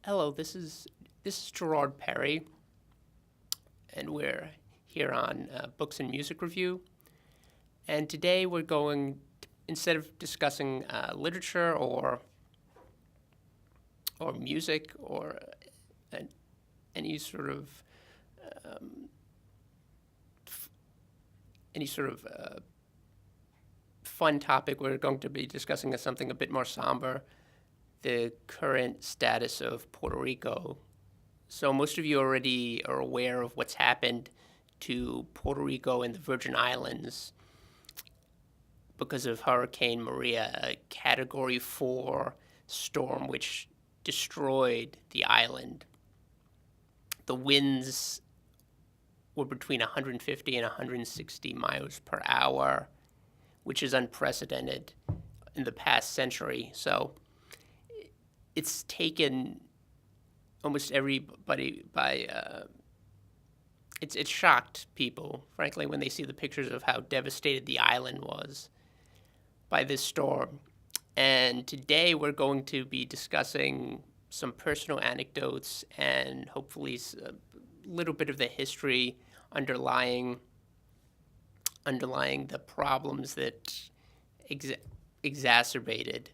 Hello, this is Gerard Perry, and we're here on Books and Music Review. And today we're going, instead of discussing literature or music or uh, any sort of um, any sort of fun topic, we're going to be discussing something a bit more somber: the current status of Puerto Rico. So most of you already are aware of what's happened to Puerto Rico and the Virgin Islands because of Hurricane Maria, a Category 4 storm which destroyed the island. The winds were between 150 and 160 miles per hour, which is unprecedented in the past century. So it's taken almost everybody by it's shocked people, frankly, when they see the pictures of how devastated the island was by this storm. And today we're going to be discussing some personal anecdotes and hopefully a little bit of the history underlying the problems that exacerbated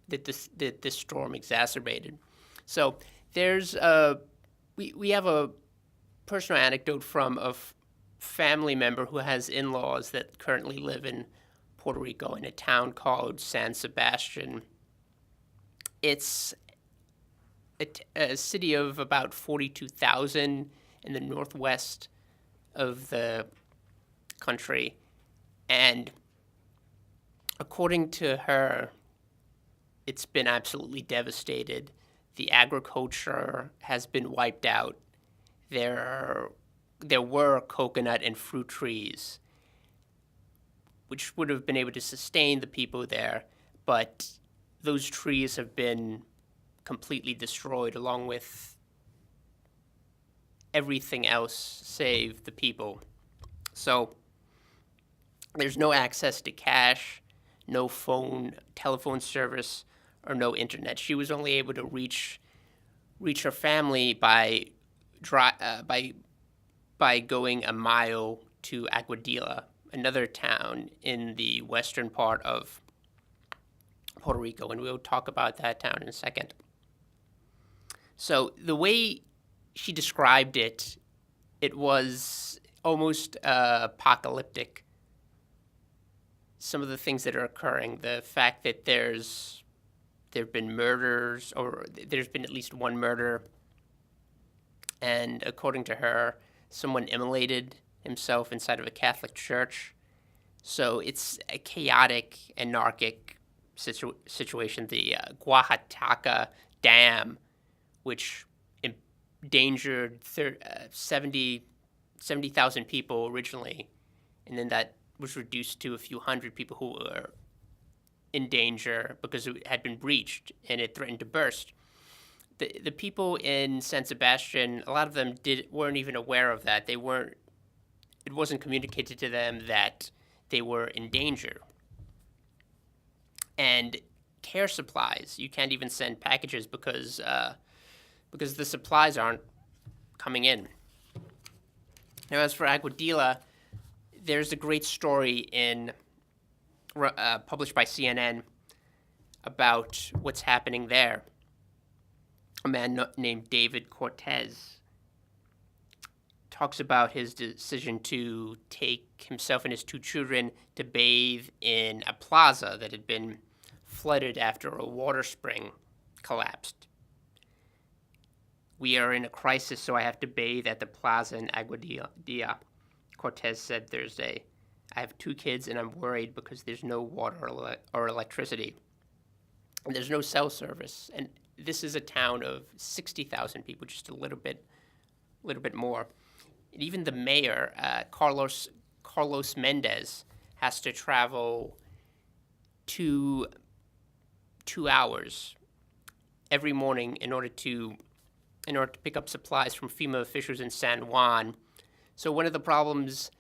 that this storm exacerbated. So there's we have a personal anecdote from a family member who has in-laws that currently live in Puerto Rico in a town called San Sebastian. It's a city of about 42,000 in the northwest of the country, and according to her, it's been absolutely devastated. The agriculture has been wiped out. There were coconut and fruit trees, which would have been able to sustain the people there, but those trees have been completely destroyed along with everything else save the people. So there's no access to cash, no telephone service, or no internet. She was only able to reach her family by going a mile to Aguadilla, another town in the western part of Puerto Rico, and we'll talk about that town in a second. So the way she described it, it was almost apocalyptic. Some of the things that are occurring, the fact that there have been murders, or there's been at least one murder, and according to her, someone immolated himself inside of a Catholic church. So it's a chaotic, anarchic situation. The Oaxaca Dam, which endangered 70,000 people originally, and then that was reduced to a few hundred people who were in danger because it had been breached and it threatened to burst. The people in San Sebastian, a lot of them weren't even aware of that. It wasn't communicated to them that they were in danger. And care supplies, you can't even send packages because the supplies aren't coming in. Now, as for Aguadilla, there's a great story published by CNN about what's happening there. A man named David Cortez talks about his decision to take himself and his two children to bathe in a plaza that had been flooded after a water spring collapsed. "We are in a crisis, so I have to bathe at the plaza in Aguadilla," Cortez said Thursday. "I have two kids and I'm worried because there's no water or electricity. And there's no cell service. And this is a town of 60,000 people, just a little bit more. And even the mayor, Carlos Mendez, has to travel 2 hours every morning in order to pick up supplies from FEMA officials in San Juan. So one of the problems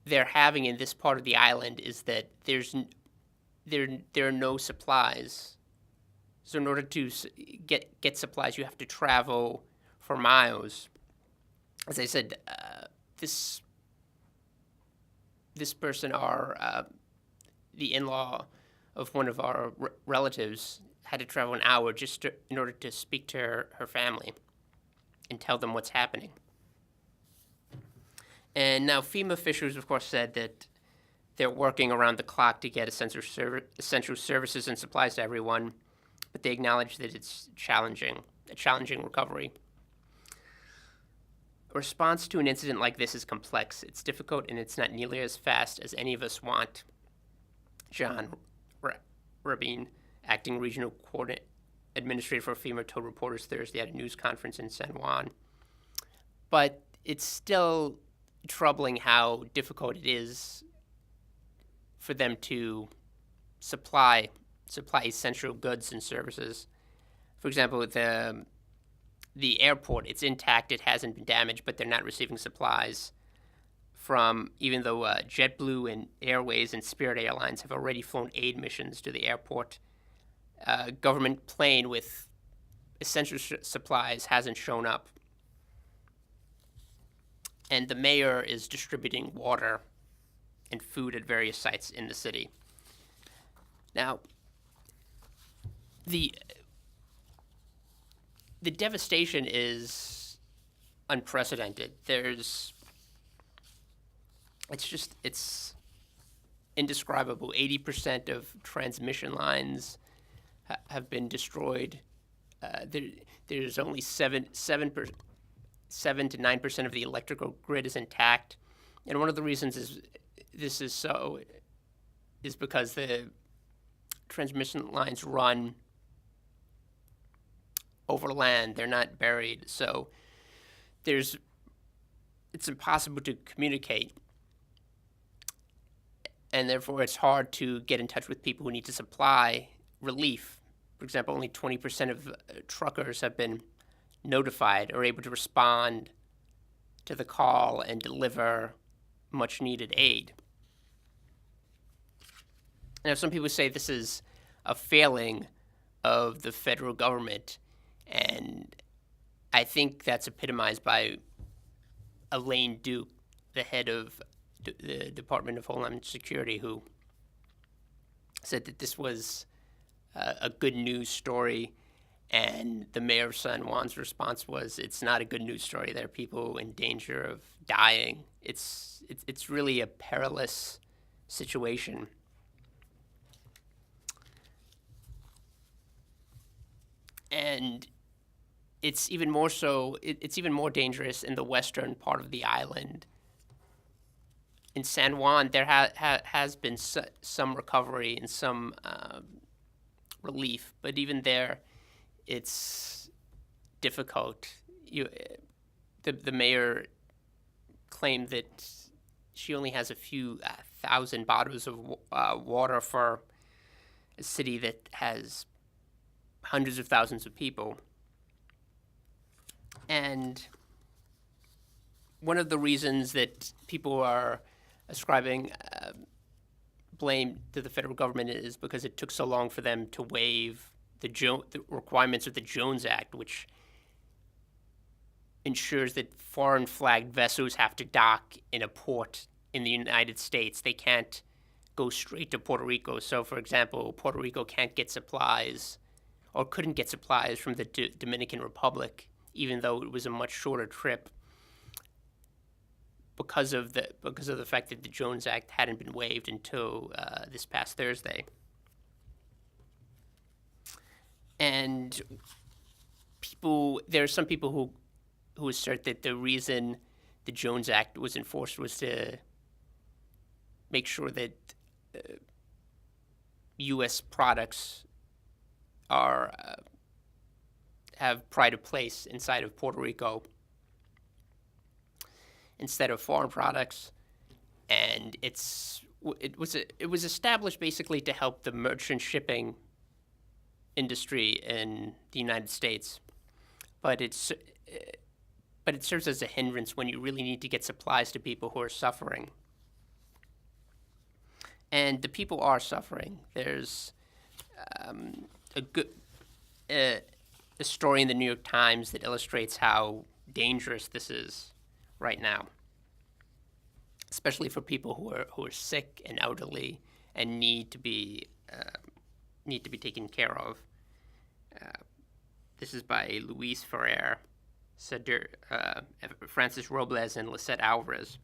they're having in this part of the island is that there are no supplies. So in order to get supplies, you have to travel for miles. As I said, this person, the in-law of one of our relatives, had to travel an hour in order to speak to her family and tell them what's happening. And now FEMA officials, of course, said that they're working around the clock to get essential services and supplies to everyone, but they acknowledge that it's a challenging recovery. A response to an incident like this is complex. It's difficult, and it's not nearly as fast as any of us want. John Rabin, acting regional administrator for FEMA, told reporters Thursday at a news conference in San Juan. But it's still troubling how difficult it is for them to supply essential goods and services. For example, the airport, it's intact, it hasn't been damaged, but they're not receiving supplies even though JetBlue and Airways and Spirit Airlines have already flown aid missions to the airport. A government plane with essential supplies hasn't shown up. And the mayor is distributing water and food at various sites in the city. Now, the devastation is unprecedented. It's indescribable. 80% of transmission lines have been destroyed. There's only 7 to 9% of the electrical grid is intact. And one of the reasons this is so is because the transmission lines run over land. They're not buried. So it's impossible to communicate. And therefore, it's hard to get in touch with people who need to supply relief. For example, only 20% of truckers have been notified or able to respond to the call and deliver much needed aid. Now, some people say this is a failing of the federal government, and I think that's epitomized by Elaine Duke, the head of the Department of Homeland Security, who said that this was a good news story, and the mayor of San Juan's response was, it's not a good news story. There are people in danger of dying. It's really a perilous situation. And it's even more so. It's even more dangerous in the western part of the island. In San Juan, there has been some recovery and some relief, but even there, it's difficult. The mayor claimed that she only has a few thousand bottles of water for a city that has hundreds of thousands of people. And one of the reasons that people are ascribing blame to the federal government is because it took so long for them to waive the requirements of the Jones Act, which ensures that foreign flagged vessels have to dock in a port in the United States. They can't go straight to Puerto Rico. So, for example, Puerto Rico can't get supplies or couldn't get supplies from the Dominican Republic, even though it was a much shorter trip, because of the fact that the Jones Act hadn't been waived until this past Thursday. And there are some people who assert that the reason the Jones Act was enforced was to make sure that U.S. products have pride of place inside of Puerto Rico instead of foreign products, and it was established basically to help the merchant shipping industry in the United States, but it serves as a hindrance when you really need to get supplies to people who are suffering. And the people are suffering. There's a story in the New York Times that illustrates how dangerous this is right now, especially for people who are sick and elderly and need to be taken care of. This is by Luis Ferrer, Francis Robles, and Lisette Alvarez.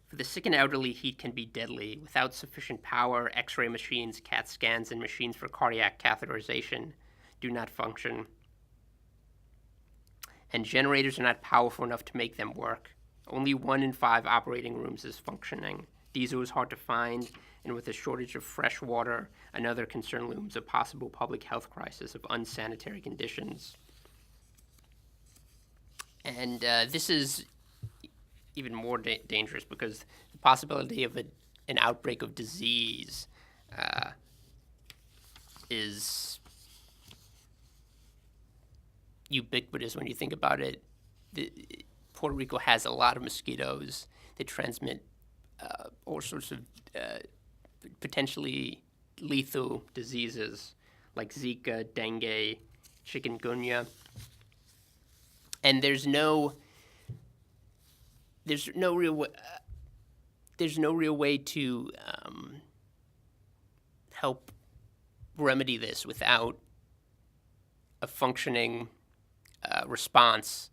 For the sick and elderly, heat can be deadly. Without sufficient power, X-ray machines, CAT scans, and machines for cardiac catheterization do not function. And generators are not powerful enough to make them work. Only 1 in 5 operating rooms is functioning. Diesel is hard to find, and with a shortage of fresh water, another concern looms: a possible public health crisis of unsanitary conditions. And this is even more dangerous because the possibility of an outbreak of disease is ubiquitous when you think about it. Puerto Rico has a lot of mosquitoes that transmit all sorts of potentially lethal diseases like Zika, dengue, chikungunya, and there's no real way to help remedy this without a functioning response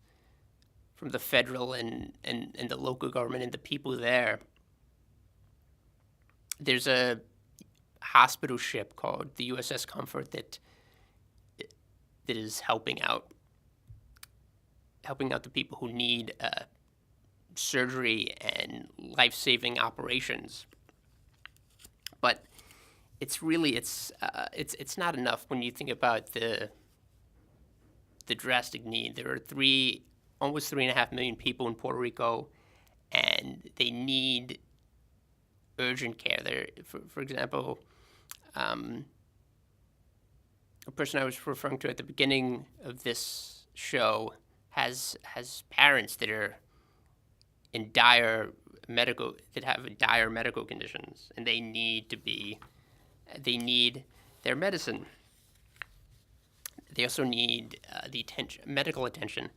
from the federal and the local government and the people there. There's a hospital ship called the USS Comfort that is helping out the people who need surgery and life-saving operations. But it's not enough when you think about the drastic need. There are almost 3.5 million people in Puerto Rico, and they need urgent care. There, for example, a person I was referring to at the beginning of this show has parents that are in dire medical conditions, and they need their medicine. They also need medical attention.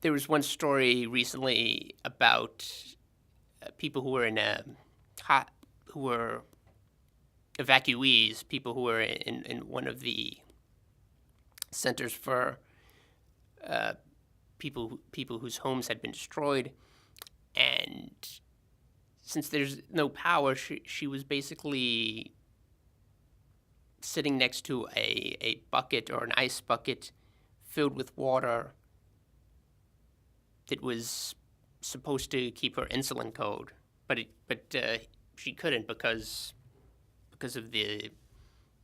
There was one story recently about people who were who were evacuees, people who were in one of the centers for people whose homes had been destroyed, and since there's no power, she was basically sitting next to a bucket or an ice bucket filled with water that was supposed to keep her insulin code, but she couldn't because of the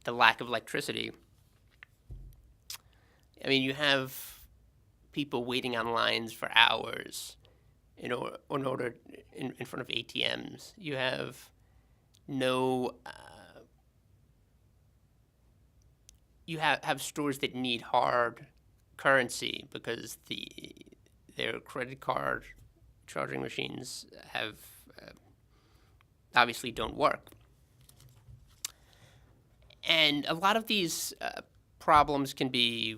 lack of electricity. I mean, you have people waiting on lines for hours in front of ATMs. You have you have stores that need hard currency because their credit card charging machines have obviously don't work. And a lot of these problems can be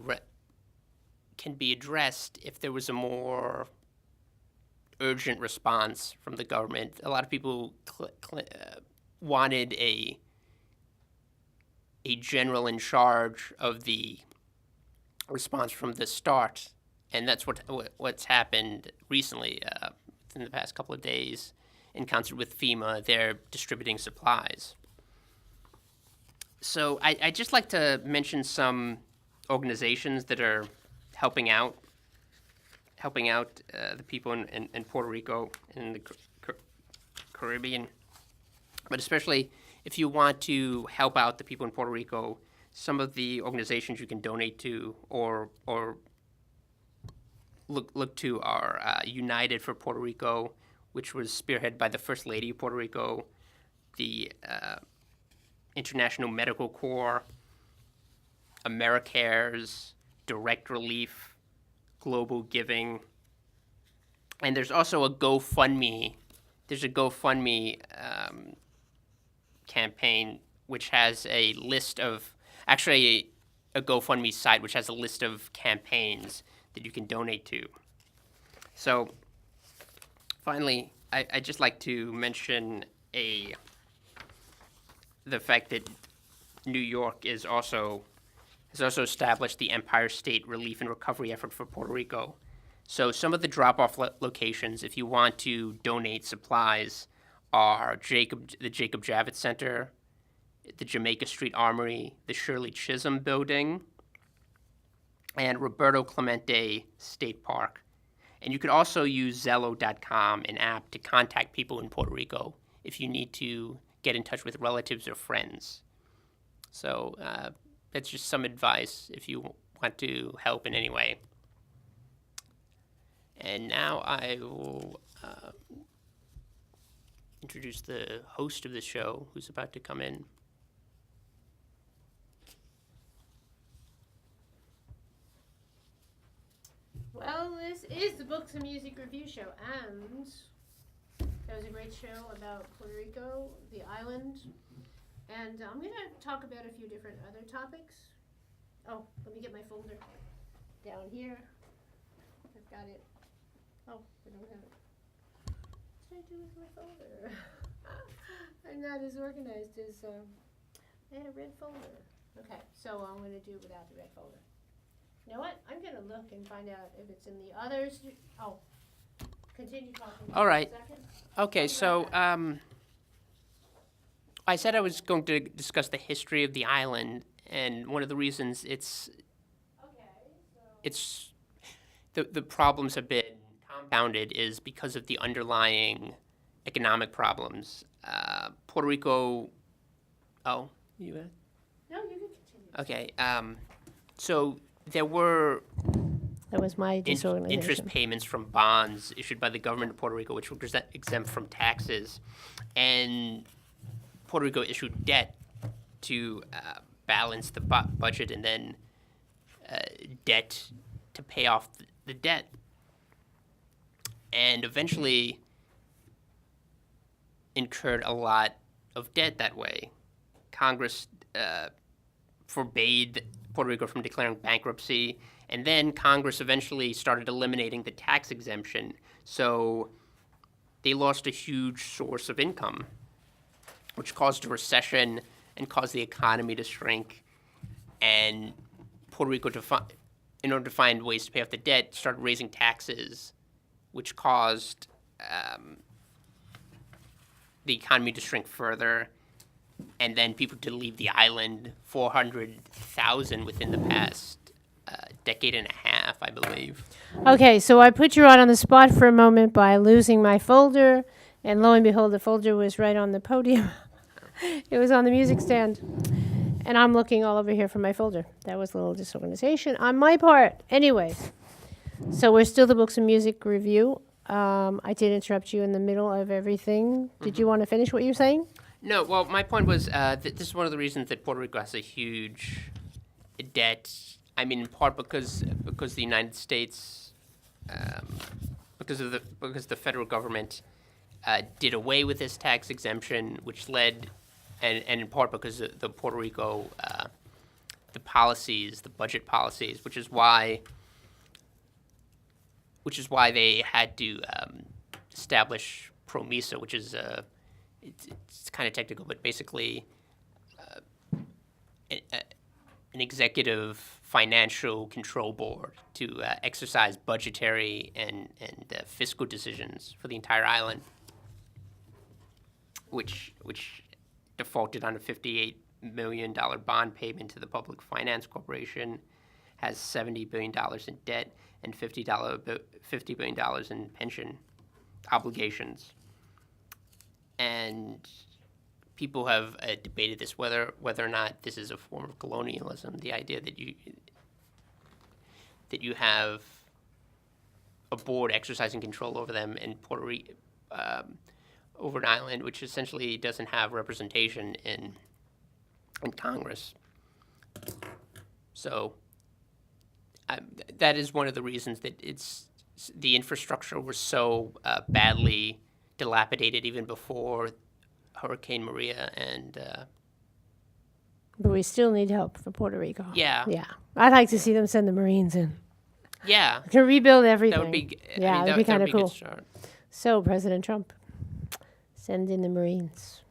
addressed if there was a more urgent response from the government. A lot of people wanted a general in charge of the response from the start, and that's what's happened recently. In the past couple of days, in concert with FEMA, they're distributing supplies. So I'd just like to mention some organizations that are helping out the people in Puerto Rico and the Caribbean. But especially if you want to help out the people in Puerto Rico, some of the organizations you can donate to or look to are United for Puerto Rico, which was spearheaded by the First Lady of Puerto Rico, the International Medical Corps, AmeriCares, Direct Relief, Global Giving, and there's also a GoFundMe. There's a GoFundMe campaign which has a list of, actually a GoFundMe site which has a list of campaigns that you can donate to. So, finally, I'd just like to mention the fact that New York has also established the Empire State Relief and Recovery effort for Puerto Rico. So some of the drop-off locations, if you want to donate supplies, are the Jacob Javits Center, the Jamaica Street Armory, the Shirley Chisholm Building, and Roberto Clemente State Park. And you could also use Zello.com, an app, to contact people in Puerto Rico if you need to get in touch with relatives or friends. So that's just some advice if you want to help in any way. And now I will introduce the host of the show, who's about to come in. Well, this is the Books and Music Review Show, and that was a great show about Puerto Rico, the island, and I'm going to talk about a few different other topics. Oh, let me get my folder down here. I've got it. Oh, I don't have it. What did I do with my folder? I'm not as organized as, I had a red folder. Okay, so I'm going to do it without the red folder. You know what? I'm going to look and find out if it's in the others. Oh, continue talking. All right. For a second. Okay, so I said I was going to discuss the history of the island, and one of the reasons the problems have been compounded is because of the underlying economic problems. Puerto Rico. Oh, you. No, you can continue. Okay. So there were That was my disorganization. interest payments from bonds issued by the government of Puerto Rico, which were exempt from taxes, and Puerto Rico issued debt to balance the budget, and then debt to pay off the debt, and eventually incurred a lot of debt that way. Congress forbade Puerto Rico from declaring bankruptcy, and then Congress eventually started eliminating the tax exemption, so they lost a huge source of income, which caused a recession and caused the economy to shrink, and Puerto Rico, in order to find ways to pay off the debt, started raising taxes, which caused the economy to shrink further, and then people to leave the island, 400,000 within the past decade and a half, I believe. Okay, so I put you right on the spot for a moment by losing my folder, and lo and behold, the folder was right on the podium. It was on the music stand, and I'm looking all over here for my folder. That was a little disorganization on my part. Anyways, so we're still the Books and Music Review. I did interrupt you in the middle of everything. Did you want to finish what you're saying? No, well, my point was that this is one of the reasons that Puerto Rico has a huge debt. I mean, in part because the United States, because the federal government did away with this tax exemption, which led, and in part because of the Puerto Rico, the budget policies, which is why they had to establish PROMESA, which is it's kind of technical, but basically an executive financial control board to exercise budgetary and fiscal decisions for the entire island, which defaulted on a $58 million bond payment to the Public Finance Corporation, has $70 billion in debt, and $50 billion in pension obligations. And people have debated this, whether or not this is a form of colonialism, the idea that you have a board exercising control over them in Puerto Rico, over an island which essentially doesn't have representation in Congress. So that is one of the reasons that the infrastructure was so badly dilapidated even before Hurricane Maria and But we still need help for Puerto Rico. Yeah. Yeah. I'd like to see them send the Marines in Yeah. to rebuild everything. That would be. Yeah, that'd be kind of a cool. good start. So, President Trump, send in the Marines,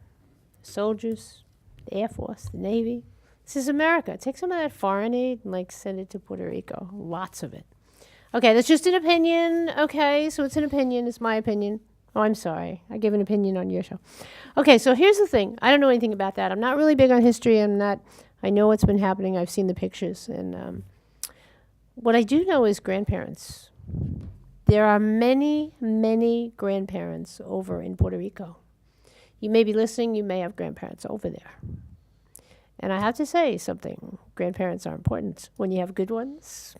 soldiers, the Air Force, the Navy. This is America. Take some of that foreign aid and send it to Puerto Rico. Lots of it. Okay, that's just an opinion. Okay, so it's an opinion. It's my opinion. Oh, I'm sorry. I gave an opinion on your show. Okay, so here's the thing. I don't know anything about that. I'm not really big on history. I know what's been happening. I've seen the pictures. And what I do know is grandparents. There are many, many grandparents over in Puerto Rico. You may be listening. You may have grandparents over there. And I have to say something. Grandparents are important. When you have good ones,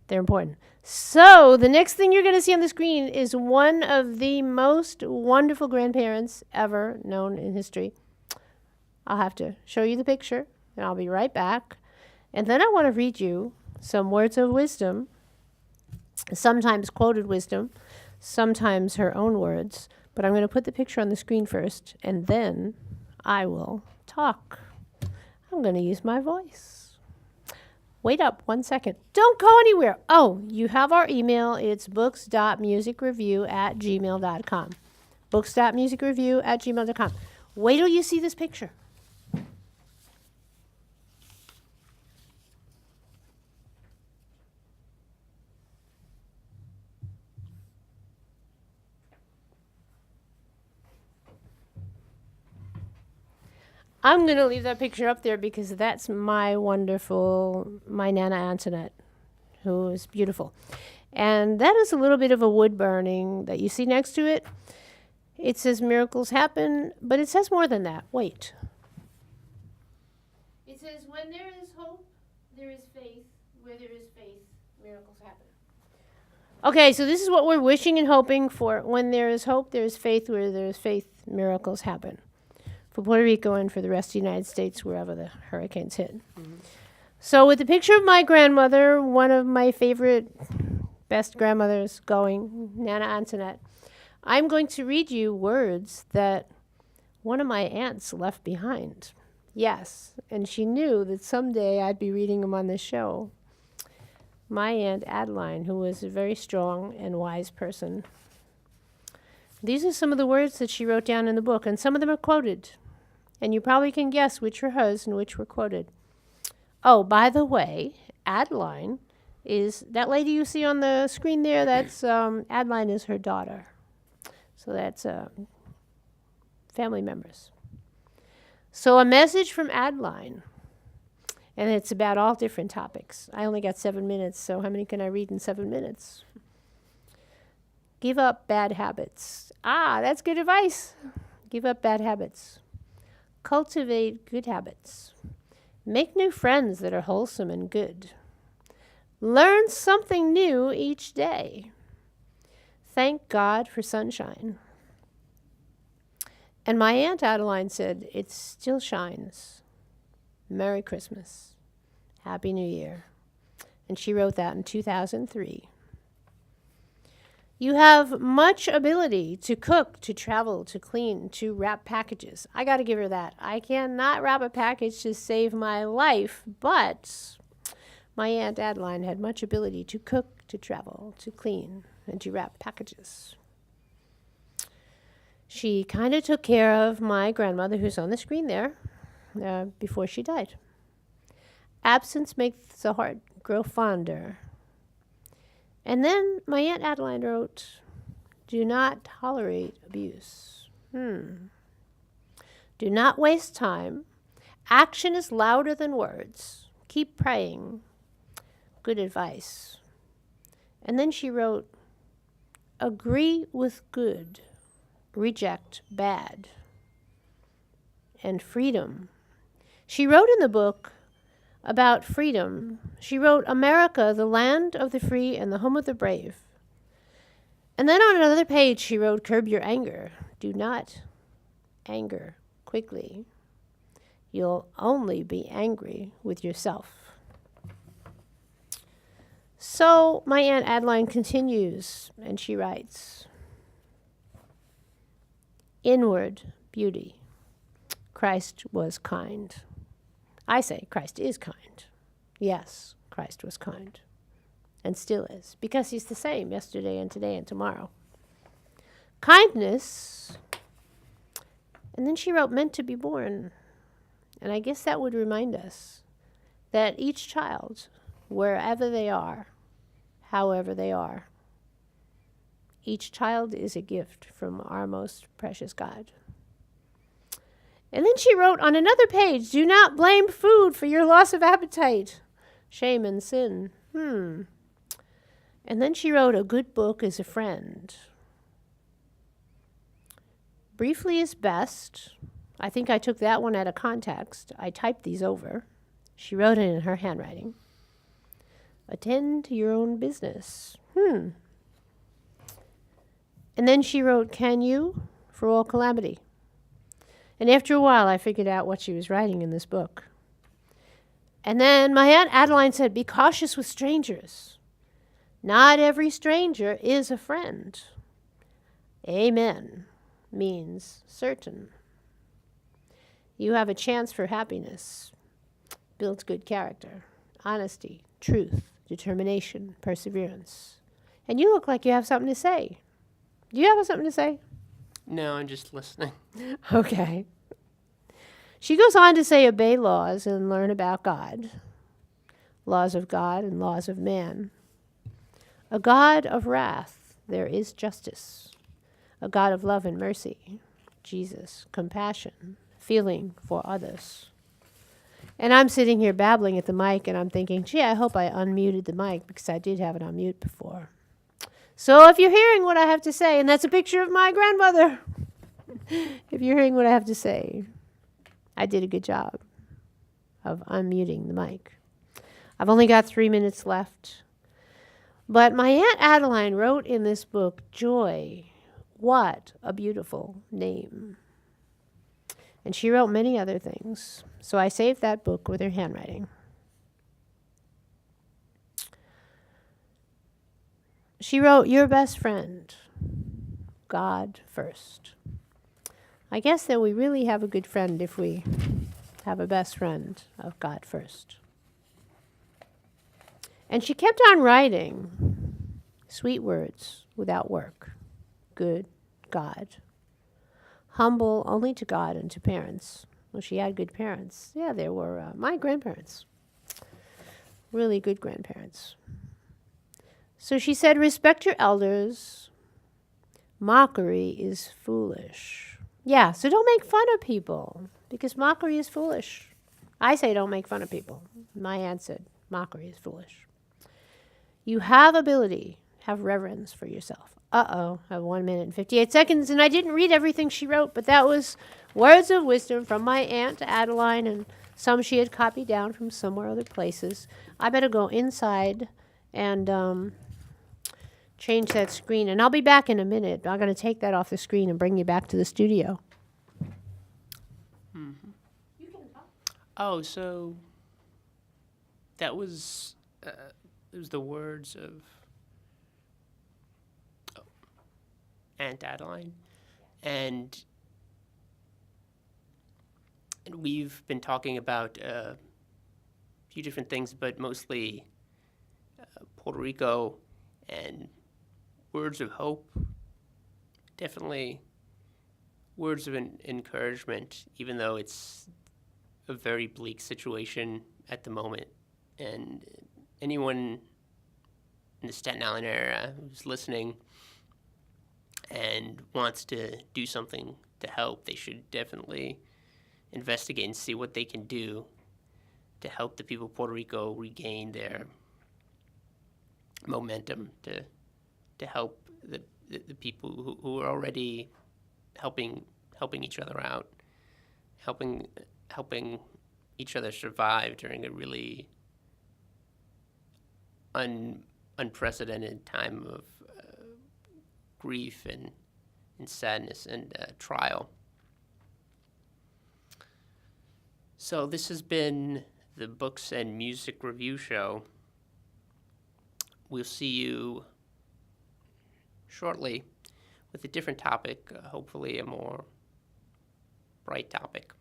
they're important. So the next thing you're going to see on the screen is one of the most wonderful grandparents ever known in history. I'll have to show you the picture, and I'll be right back. And then I want to read you some words of wisdom, sometimes quoted wisdom, sometimes her own words. But I'm going to put the picture on the screen first, and then I will talk. I'm going to use my voice. Wait up 1 second. Don't go anywhere. Oh, you have our email. It's books.musicreview@gmail.com. Books.musicreview@gmail.com. Wait till you see this picture. I'm going to leave that picture up there because that's my Nana Antoinette, who is beautiful. And that is a little bit of a wood burning that you see next to it. It says miracles happen, but it says more than that. Wait. It says, when there is hope, there is faith. Where there is faith, miracles happen. Okay, so this is what we're wishing and hoping for. When there is hope, there is faith. Where there is faith, miracles happen. For Puerto Rico and for the rest of the United States, wherever the hurricanes hit. Mm-hmm. So with the picture of my grandmother, one of my favorite, best grandmothers going, Nana Antoinette, I'm going to read you words that one of my aunts left behind. Yes, and she knew that someday I'd be reading them on this show. My Aunt Adeline, who was a very strong and wise person. These are some of the words that she wrote down in the book, and some of them are quoted. And you probably can guess which were hers and which were quoted. Oh, by the way, Adeline is, that lady you see on the screen there, that's, Adeline is her daughter. So that's family members. So a message from Adeline, and it's about all different topics. I only got 7 minutes, so how many can I read in 7 minutes? Give up bad habits. Ah, that's good advice. Give up bad habits. Cultivate good habits. Make new friends that are wholesome and good. Learn something new each day. Thank God for sunshine. And my Aunt Adeline said, it still shines. Merry Christmas. Happy New Year. And she wrote that in 2003. You have much ability to cook, to travel, to clean, to wrap packages. I got to give her that. I cannot wrap a package to save my life, but my Aunt Adeline had much ability to cook, to travel, to clean, and to wrap packages. She kind of took care of my grandmother, who's on the screen there, before she died. Absence makes the heart grow fonder. And then my Aunt Adeline wrote, do not tolerate abuse. Do not waste time. Action is louder than words. Keep praying. Good advice. And then she wrote, agree with good. Reject bad. And freedom. She wrote in the book about freedom. She wrote, America, the land of the free and the home of the brave. And then on another page, she wrote, curb your anger. Do not anger quickly. You'll only be angry with yourself. So my Aunt Adeline continues, and she writes, inward beauty. Christ was kind. I say Christ is kind. Yes, Christ was kind and still is, because he's the same yesterday and today and tomorrow. Kindness, and then she wrote, meant to be born. And I guess that would remind us that each child, wherever they are, however they are, each child is a gift from our most precious God. And then she wrote on another page, do not blame food for your loss of appetite, shame and sin. And then she wrote, a good book is a friend. Briefly is best. I think I took that one out of context. I typed these over. She wrote it in her handwriting. Attend to your own business. And then she wrote, can you, for all calamity. And after a while, I figured out what she was writing in this book. And then my Aunt Adeline said, be cautious with strangers. Not every stranger is a friend. Amen means certain. You have a chance for happiness. Builds good character, honesty, truth, determination, perseverance. And you look like you have something to say. Do you have something to say? No, I'm just listening. Okay. She goes on to say, obey laws and learn about God. Laws of God and laws of man. A God of wrath, there is justice. A God of love and mercy, Jesus, compassion, feeling for others. And I'm sitting here babbling at the mic, and I'm thinking, gee, I hope I unmuted the mic, because I did have it on mute before. So if you're hearing what I have to say, and that's a picture of my grandmother, if you're hearing what I have to say, I did a good job of unmuting the mic. I've only got 3 minutes left. But my Aunt Adeline wrote in this book, Joy. What a beautiful name. And she wrote many other things. So I saved that book with her handwriting. She wrote, your best friend, God first. I guess that we really have a good friend if we have a best friend of God first. And she kept on writing sweet words without work. Good God. Humble only to God and to parents. Well, she had good parents. Yeah, there were my grandparents. Really good grandparents. So she said, respect your elders. Mockery is foolish. Yeah, so don't make fun of people, because mockery is foolish. I say don't make fun of people. My aunt said, mockery is foolish. You have ability, have reverence for yourself. I have 1 minute and 58 seconds, and I didn't read everything she wrote, but that was words of wisdom from my Aunt Adeline, and some she had copied down from somewhere other places. I better go inside and change that screen, and I'll be back in a minute. I'm going to take that off the screen and bring you back to the studio. Mm-hmm. You can talk. Oh, so that was it was the words of Aunt Adeline, and we've been talking about a few different things, but mostly Puerto Rico and words of hope. Definitely words of encouragement, even though it's a very bleak situation at the moment. And anyone in the Staten Island area who's listening and wants to do something to help, they should definitely investigate and see what they can do to help the people of Puerto Rico regain their momentum, to help the people who are already helping each other out, helping each other survive during a really unprecedented time of grief and sadness and trial. So this has been the Books and Music Review Show. We'll see you shortly with a different topic, hopefully a more bright topic.